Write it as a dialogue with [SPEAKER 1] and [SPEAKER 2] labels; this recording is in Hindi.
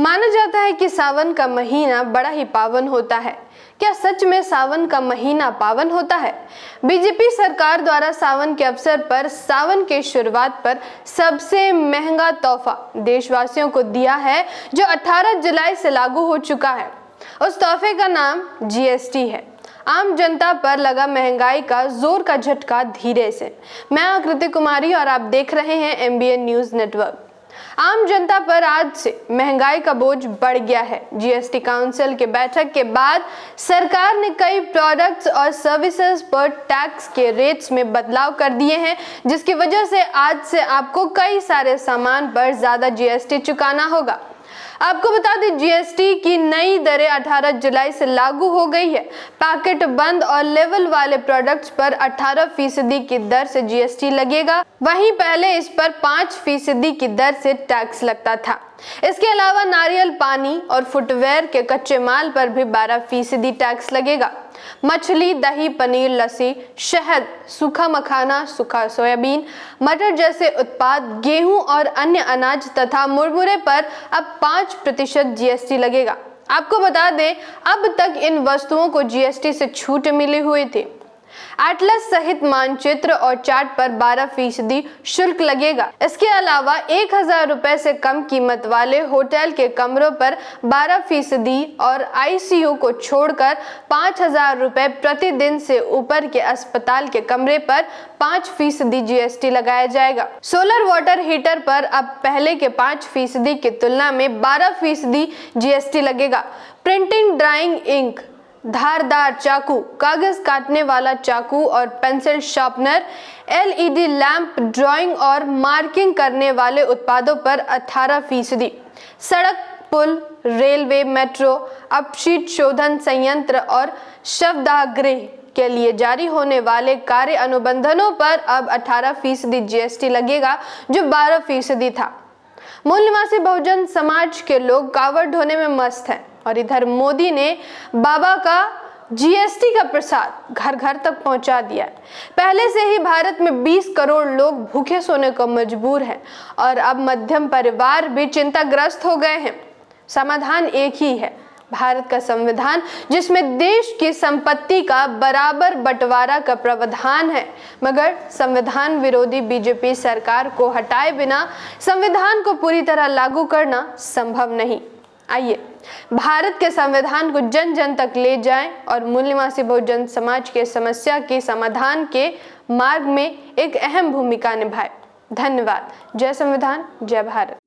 [SPEAKER 1] माना जाता है कि सावन का महीना बड़ा ही पावन होता है। क्या सच में सावन का महीना पावन होता है? बीजेपी सरकार द्वारा सावन के अवसर पर सावन के शुरुआत पर सबसे महंगा तोहफा देशवासियों को दिया है, जो 18 जुलाई से लागू हो चुका है। उस तोहफे का नाम जीएसटी है। आम जनता पर लगा महंगाई का जोर का झटका धीरे से। मैं आकृति कुमारी और आप देख रहे हैं MBN न्यूज नेटवर्क। आम जनता पर आज से महंगाई का बोझ बढ़ गया है। जीएसटी काउंसिल के बैठक के बाद सरकार ने कई प्रोडक्ट्स और सर्विसेज पर टैक्स के रेट्स में बदलाव कर दिए हैं, जिसकी वजह से आज से आपको कई सारे सामान पर ज्यादा जीएसटी चुकाना होगा। आपको बता दें, जीएसटी की नई दरें 18 जुलाई से लागू हो गई है। पैकेट बंद और लेवल वाले प्रोडक्ट्स पर 18% की दर से जीएसटी लगेगा। वहीं पहले इस पर 5% की दर से टैक्स लगता था। इसके अलावा नारियल पानी और फुटवेयर के कच्चे माल पर भी 12% टैक्स लगेगा। मछली, दही, पनीर, लस्सी, शहद, सूखा मखाना, सूखा सोयाबीन, मटर जैसे उत्पाद, गेहूं और अन्य अनाज तथा मुरमुरे पर अब 5% जीएसटी लगेगा। आपको बता दें, अब तक इन वस्तुओं को जीएसटी से छूट मिली हुई थी। एटलस सहित मानचित्र और चार्ट पर 12% शुल्क लगेगा। इसके अलावा 1000 रुपए से कम कीमत वाले होटल के कमरों पर 12% और आईसीयू को छोड़कर 5000 रुपए प्रतिदिन से ऊपर के अस्पताल के कमरे पर 5% जीएसटी लगाया जाएगा। सोलर वाटर हीटर पर अब पहले के 5% की तुलना में 12% जीएसटी लगेगा। प्रिंटिंग, ड्राइंग इंक, धारदार चाकू, कागज काटने वाला चाकू और pencil sharpener, LED lamp, drawing और मार्किंग करने वाले उत्पादों पर 18%। सड़क, पुल, रेलवे, मेट्रो, अपशिष्ट शोधन संयंत्र और शवदाह के लिए जारी होने वाले कार्य अनुबंधों पर अब 18% जीएसटी लगेगा, जो 12% था। मूल निवासी बहुजन समाज के लोग कांवड़ ढोने में मस्त हैं और इधर मोदी ने बाबा का जीएसटी का प्रसाद घर घर तक पहुंचा दिया। पहले से ही भारत में 20 करोड़ लोग भूखे सोने को मजबूर हैं और अब मध्यम परिवार भी चिंताग्रस्त हो गए हैं। समाधान एक ही है, भारत का संविधान, जिसमें देश की संपत्ति का बराबर बंटवारा का प्रावधान है। मगर संविधान विरोधी बीजेपी सरकार को हटाए बिना संविधान को पूरी तरह लागू करना संभव नहीं। आइए भारत के संविधान को जन जन तक ले जाएं और मूल निवासी बहुजन समाज के समस्या के समाधान के मार्ग में एक अहम भूमिका निभाएं। धन्यवाद। जय संविधान, जय भारत।